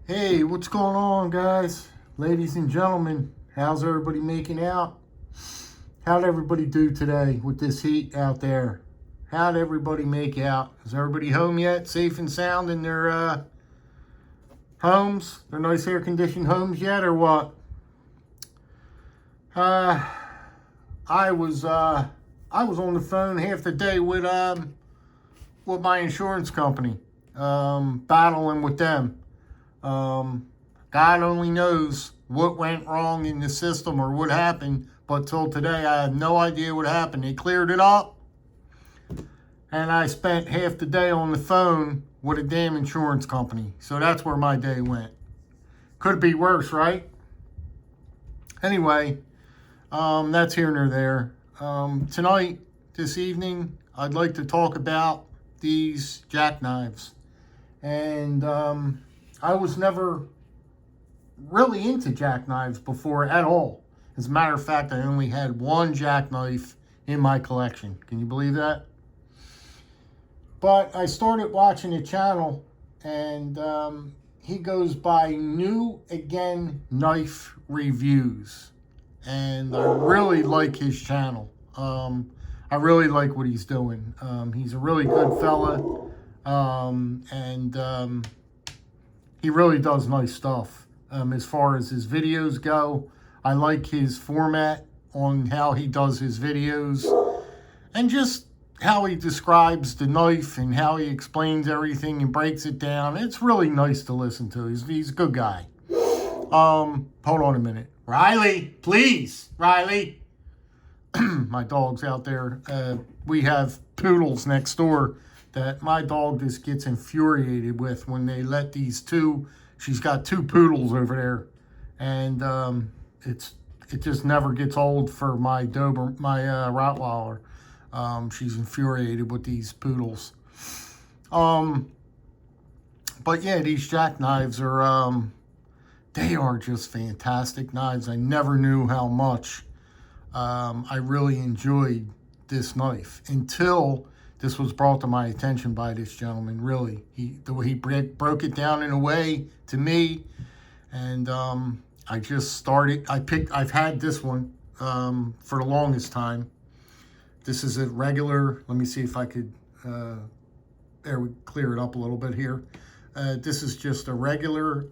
Hey, what's going on, guys? Ladies and gentlemen, how's everybody making out? How'd everybody do today with this heat out there? How'd everybody make out? Is everybody home yet? Safe and sound in their homes? Their nice air-conditioned homes yet, or what? I was on the phone half the day with my insurance company, battling with them. God only knows what went wrong in the system or what happened, but till today I have no idea what happened. They cleared it up, and I spent half the day on the phone with a damn insurance company. So that's where my day went. Could be worse, right? Anyway, that's here nor there. Tonight, this evening, I'd like to talk about these jackknives. And I was never really into jackknives before at all. As a matter of fact, I only had one jackknife in my collection. Can you believe that? But I started watching a channel, and he goes by New Again Knife Reviews. And I really like his channel. I really like what he's doing. He's a really good fella. And he really does nice stuff. As far as his videos go, I like his format on how he does his videos, and just how he describes the knife and how he explains everything and breaks it down. It's really nice to listen to. He's a good guy. Hold on a minute. Riley, please. Riley. My dog's out there. We have poodles next door that my dog just gets infuriated with when they let these two. She's got two poodles over there, and it just never gets old for my Rottweiler. She's infuriated with these poodles. But yeah, these jackknives are they are just fantastic knives. I never knew how much I really enjoyed this knife until this was brought to my attention by this gentleman. Really, the way he broke it down in a way to me, and I just started. I've had this one for the longest time. This is a regular. Let me see if I could. There, we clear it up a little bit here. This is just a regular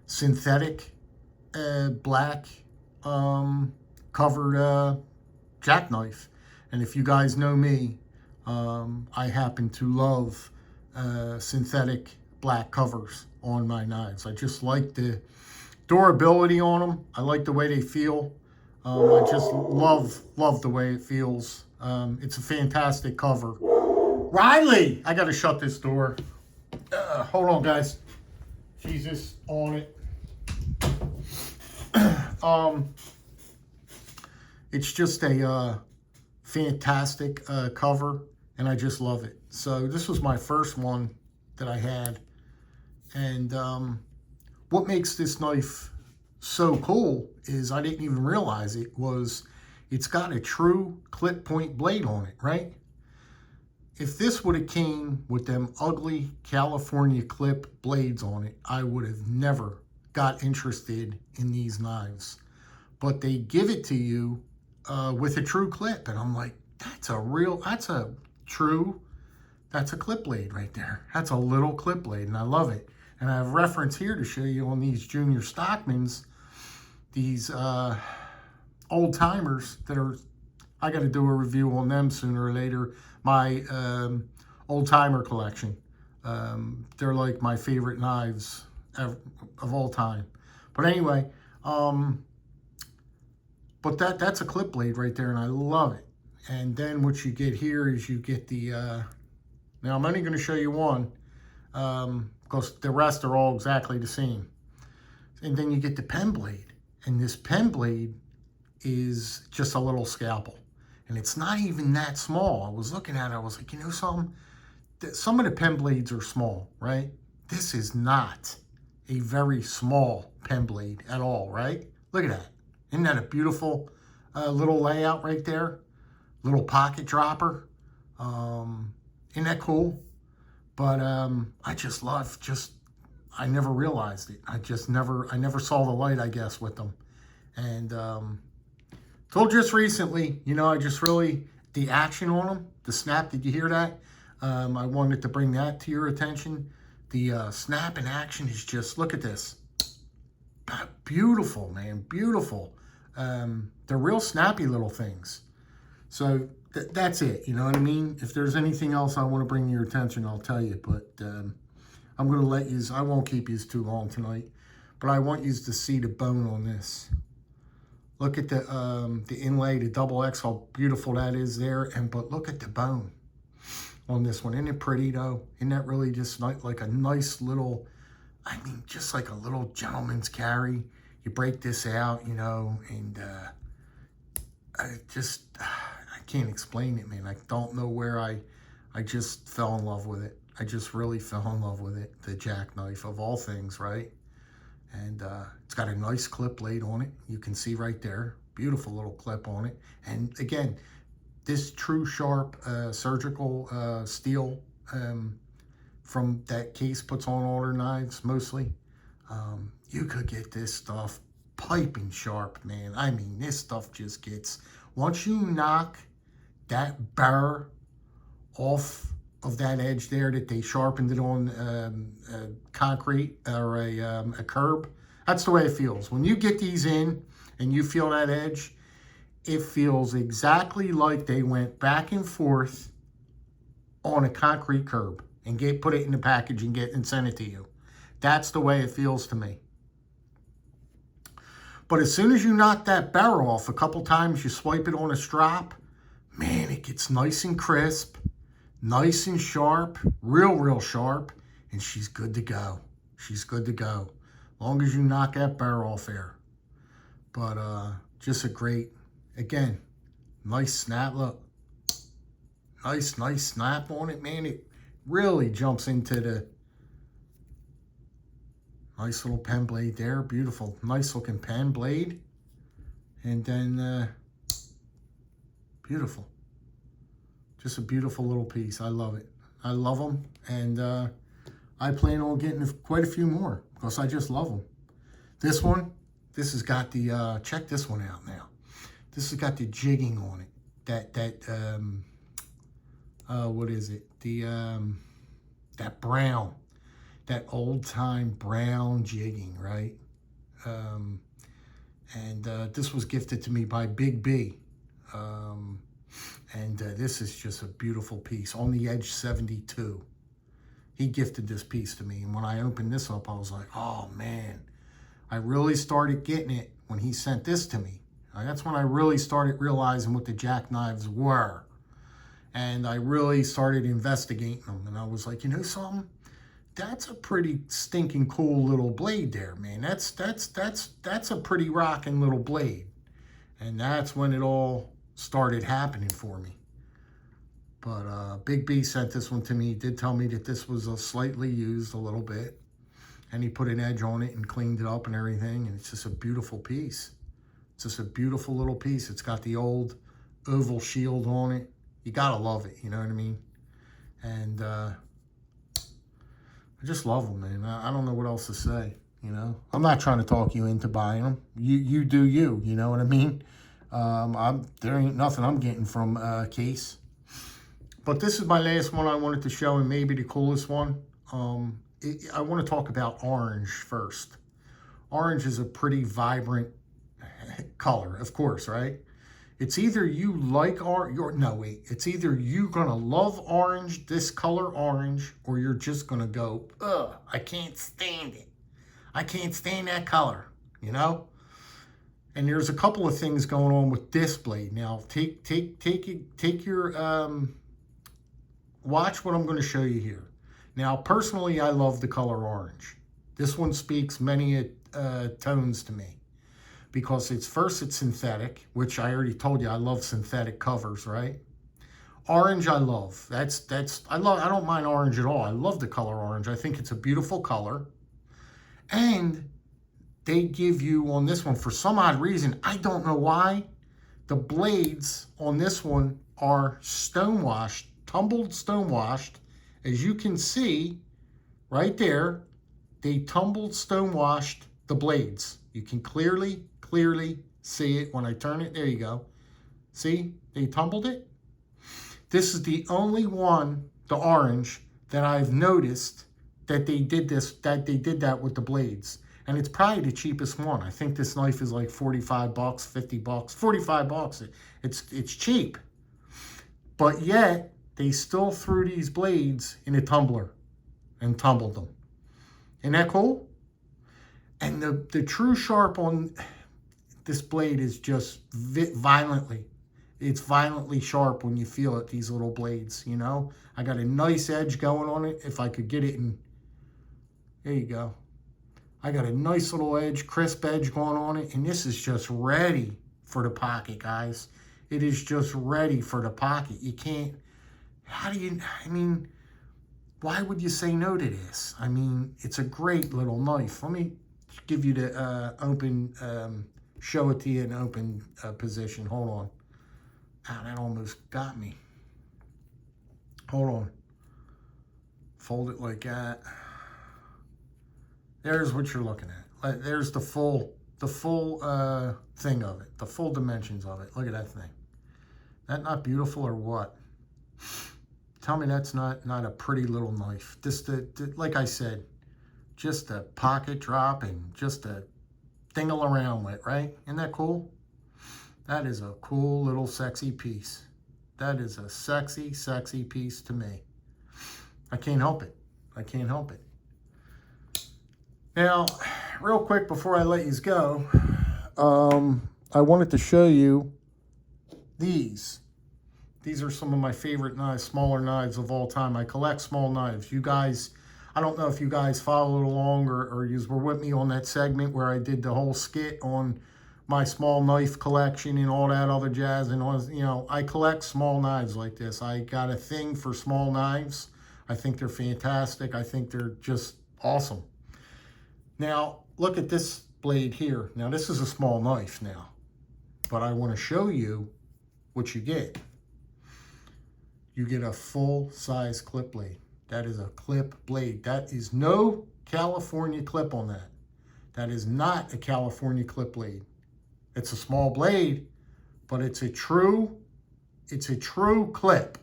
synthetic black covered jackknife. And if you guys know me, I happen to love synthetic black covers on my knives. I just like the durability on them. I like the way they feel. I just love the way it feels. It's a fantastic cover. Riley, I gotta shut this door. Hold on, guys. She's just on it. It's just a fantastic cover, and I just love it. So this was my first one that I had, and what makes this knife so cool is I didn't even realize it's got a true clip point blade on it, right? If this would have came with them ugly California clip blades on it, I would have never got interested in these knives. But they give it to you with a true clip, and I'm like, that's a clip blade right there. That's a little clip blade, and I love it. And I have reference here to show you on these Junior Stockmans, these old timers that are. I got to do a review on them sooner or later. My old timer collection. They're like my favorite knives of all time. But anyway, but that's a clip blade right there, and I love it. And then what you get here is you get the, now I'm only going to show you one, because the rest are all exactly the same. And then you get the pen blade. And this pen blade is just a little scalpel. And it's not even that small. I was looking at it, I was like, you know something? Some of the pen blades are small, right? This is not a very small pen blade at all, right? Look at that. Isn't that a beautiful little layout right there? Little pocket dropper. Isn't that cool? But I just love I never realized it. I never saw the light, I guess, with them. And till just recently, you know, I just really, the action on them, the snap, did you hear that? I wanted to bring that to your attention. The snap in action is just, look at this. Beautiful, man, beautiful. They're real snappy little things. So that's it, you know what I mean? If there's anything else I want to bring to your attention, I'll tell you. But I'm going to let you, I won't keep you too long tonight. But I want you to see the bone on this. Look at the inlay, the double X, how beautiful that is there. But look at the bone on this one. Isn't it pretty, though? Isn't that really just like a nice little, I mean, just like a little gentleman's carry? You break this out, you know, and I can't explain it, man. I don't know where I just fell in love with it. I just really fell in love with it. The jackknife of all things, right? And it's got a nice clip blade on it. You can see right there. Beautiful little clip on it. And again, this true sharp surgical steel from that Case puts on all their knives mostly. You could get this stuff piping sharp, man. I mean, this stuff just gets, once you knock that burr off of that edge there that they sharpened it on concrete or a curb, that's the way it feels. When you get these in and you feel that edge, it feels exactly like they went back and forth on a concrete curb and put it in the package and sent it to you. That's the way it feels to me. But as soon as you knock that barrel off, a couple times you swipe it on a strop, man, it gets nice and crisp, nice and sharp, real sharp, and she's good to go. She's good to go. As long as you knock that barrel off there. But just a great, again, nice snap. Look, nice snap on it, man. It really jumps into the nice little pen blade there. Beautiful, nice looking pen blade. And then, beautiful. Just a beautiful little piece. I love it. I love them. And I plan on getting quite a few more because I just love them. This one, this has got the, check this one out now. This has got the jigging on it. What is it? That brown. That old-time brown jigging, right? This was gifted to me by Big B. This is just a beautiful piece. On the Edge 72. He gifted this piece to me. And when I opened this up, I was like, oh, man. I really started getting it when he sent this to me. That's when I really started realizing what the jackknives were. And I really started investigating them. And I was like, you know something? That's a pretty stinking cool little blade there, man. That's a pretty rocking little blade. And that's when it all started happening for me. But Big B sent this one to me. He did tell me that this was slightly used a little bit. And he put an edge on it and cleaned it up and everything. And it's just a beautiful piece. It's just a beautiful little piece. It's got the old oval shield on it. You gotta love it, you know what I mean? And I just love them, man. I don't know what else to say, you know? I'm not trying to talk you into buying them. You do you know what I mean? There ain't nothing I'm getting from Case. But this is my last one I wanted to show, and maybe the coolest one. I want to talk about orange first. Orange is a pretty vibrant color, of course, right? It's either you like it's either you gonna love orange, this color orange, or you're just gonna go, ugh, I can't stand it. I can't stand that color, you know? And there's a couple of things going on with this blade. Now, take your, watch what I'm gonna show you here. Now, personally, I love the color orange. This one speaks many tones to me. Because it's synthetic, which I already told you I love synthetic covers, right? Orange I love. I don't mind orange at all. I love the color orange. I think it's a beautiful color. And they give you on this one, for some odd reason, I don't know why, the blades on this one are tumbled stone washed. As you can see right there, they tumbled stone washed the blades. You can clearly see it when I turn it. There you go. See, they tumbled it. This is the only one, the orange, that I've noticed that they did that with the blades. And it's probably the cheapest one. I think this knife is like 45 bucks, 50 bucks, 45 bucks. It's cheap. But yet, they still threw these blades in a tumbler and tumbled them. Isn't that cool? And the true sharp on this blade is just violently. It's violently sharp when you feel it, these little blades, you know? I got a nice edge going on it. If I could get it in, there you go. I got a nice little edge, crisp edge going on it. And this is just ready for the pocket, guys. It is just ready for the pocket. You can't, I mean, why would you say no to this? I mean, it's a great little knife. Let me give you the open, show it to you in open position. Hold on. Ah, that almost got me. Hold on. Fold it like that. There's what you're looking at. There's the full thing of it, the full dimensions of it. Look at that thing. That not beautiful or what? Tell me that's not a pretty little knife. Just like I said, just a pocket drop and just a dingle around with, right? Isn't that cool? That is a cool little sexy piece. That is a sexy, sexy piece to me. I can't help it. I can't help it. Now, real quick before I let you go, I wanted to show you these. These are some of my favorite knives, smaller knives of all time. I collect small knives. You guys, I don't know if you guys followed along or you were with me on that segment where I did the whole skit on my small knife collection and all that other jazz. And, you know, I collect small knives like this. I got a thing for small knives. I think they're fantastic. I think they're just awesome. Now, look at this blade here. Now, this is a small knife now, but I want to show you what you get. You get a full-size clip blade. That is a clip blade. That is no California clip on that. That is not a California clip blade. It's a small blade, but it's a true clip.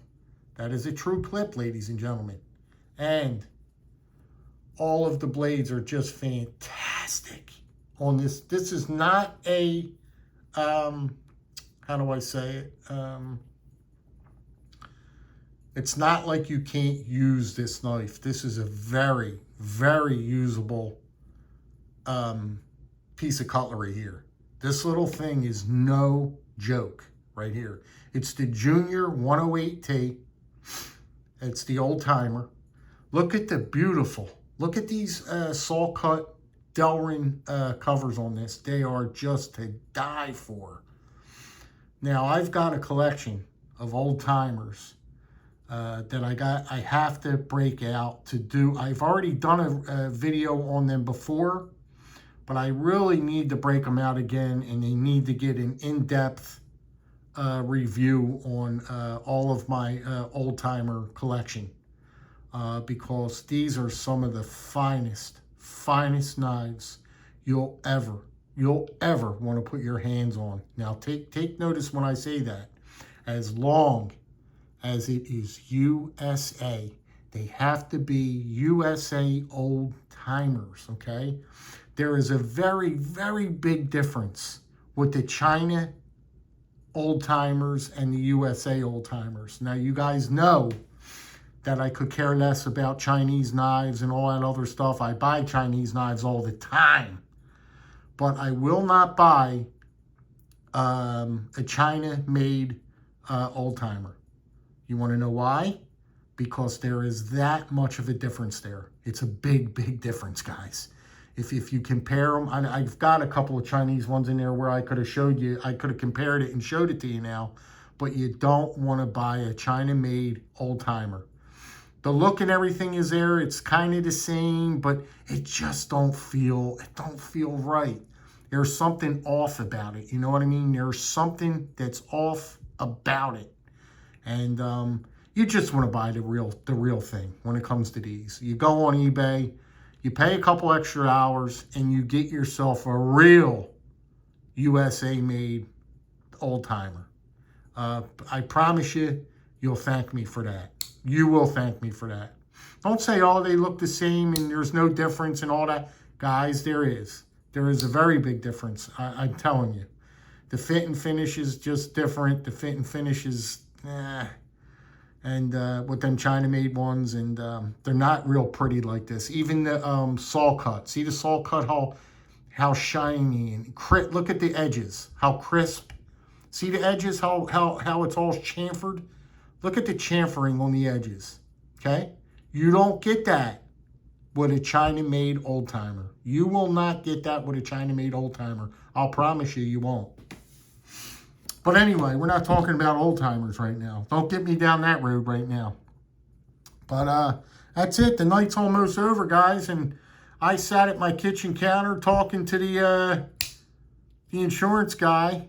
That is a true clip, ladies and gentlemen. And all of the blades are just fantastic on this. This is not a, how do I say it? It's not like you can't use this knife. This is a very, very usable piece of cutlery here. This little thing is no joke right here. It's the Junior 108T. It's the old timer. Look at the beautiful, look at these saw cut Delrin covers on this. They are just to die for. Now I've got a collection of old timers that I have to break out to do. I've already done a video on them before, but I really need to break them out again, and they need to get an in-depth review on all of my old timer collection because these are some of the finest knives you'll ever want to put your hands on. Now take notice when I say that. As long as it is USA, they have to be USA old timers, okay? There is a very, very big difference with the China old timers and the USA old timers. Now, you guys know that I could care less about Chinese knives and all that other stuff. I buy Chinese knives all the time, but I will not buy a China-made old timer. You want to know why? Because there is that much of a difference there. It's a big, big difference, guys. If you compare them, I've got a couple of Chinese ones in there where I could have showed you, I could have compared it and showed it to you now, but you don't want to buy a China-made old timer. The look and everything is there. It's kind of the same, but it just don't feel right. There's something off about it. You know what I mean? There's something that's off about it. And you just want to buy the real thing when it comes to these. You go on eBay, You pay a couple extra hours and you get yourself a real USA-made old-timer. I promise you, you'll thank me for that. You will thank me for that. Don't say, oh, they look the same and there's no difference and all that. Guys, there is. There is a very big difference. I'm telling you. The fit and finish is just different. The fit and finish is, and with them China-made ones, and they're not real pretty like this. Even the saw cut. See the saw cut, how shiny and look at the edges, how crisp. See the edges, how it's all chamfered. Look at the chamfering on the edges. Okay, you don't get that with a China-made old-timer. You will not get that with a China-made old-timer. I'll promise you, you won't. But anyway, we're not talking about old-timers right now. Don't get me down that road right now. But that's it. The night's almost over, guys. And I sat at my kitchen counter talking to the insurance guy,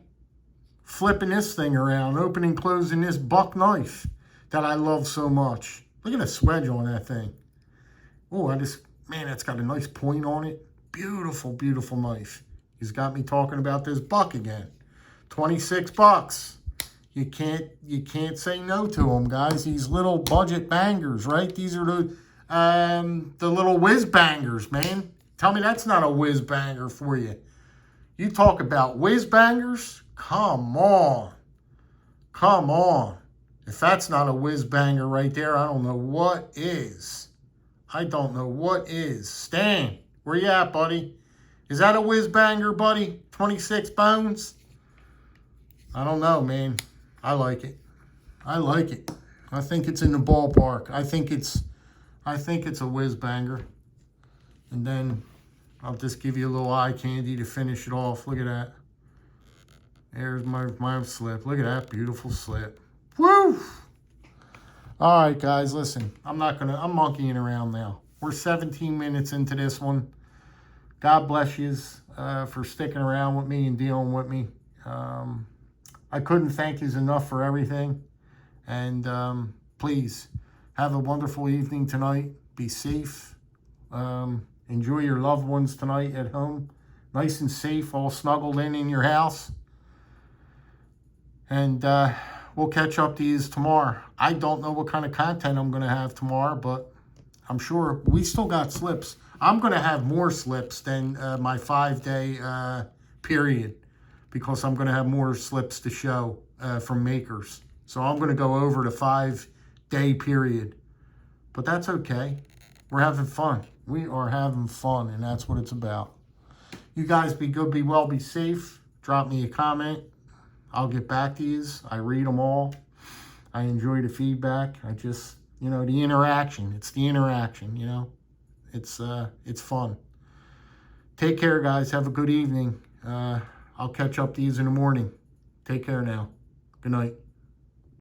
flipping this thing around, opening and closing this buck knife that I love so much. Look at the swedge on that thing. Oh, man, that's got a nice point on it. Beautiful, beautiful knife. He's got me talking about this buck again. 26 bucks. You can't say no to them, guys. These little budget bangers, right? These are the little whiz bangers, man. Tell me that's not a whiz banger for you. You talk about whiz bangers? Come on. Come on. If that's not a whiz banger right there, I don't know what is. I don't know what is. Stan, where you at, buddy? Is that a whiz banger, buddy? 26 bones? I don't know, man. I like it. I like it. I think it's in the ballpark. I think it's a whiz banger. And then I'll just give you a little eye candy to finish it off. Look at that. There's my slip. Look at that beautiful slip. Woo! All right, guys, listen. I'm monkeying around now. We're 17 minutes into this one. God bless you for sticking around with me and dealing with me. I couldn't thank you enough for everything. And please, have a wonderful evening tonight. Be safe. Enjoy your loved ones tonight at home. Nice and safe, all snuggled in your house. And we'll catch up to you tomorrow. I don't know what kind of content I'm going to have tomorrow, but I'm sure we still got slips. I'm going to have more slips than my 5-day period, because I'm going to have more slips to show from makers. So I'm going to go over the 5-day period. But that's okay. We're having fun. We are having fun, and that's what it's about. You guys be good, be well, be safe. Drop me a comment. I'll get back to you. I read them all. I enjoy the feedback. I just, the interaction. It's the interaction, It's fun. Take care, guys. Have a good evening. I'll catch up to you in the morning. Take care now. Good night.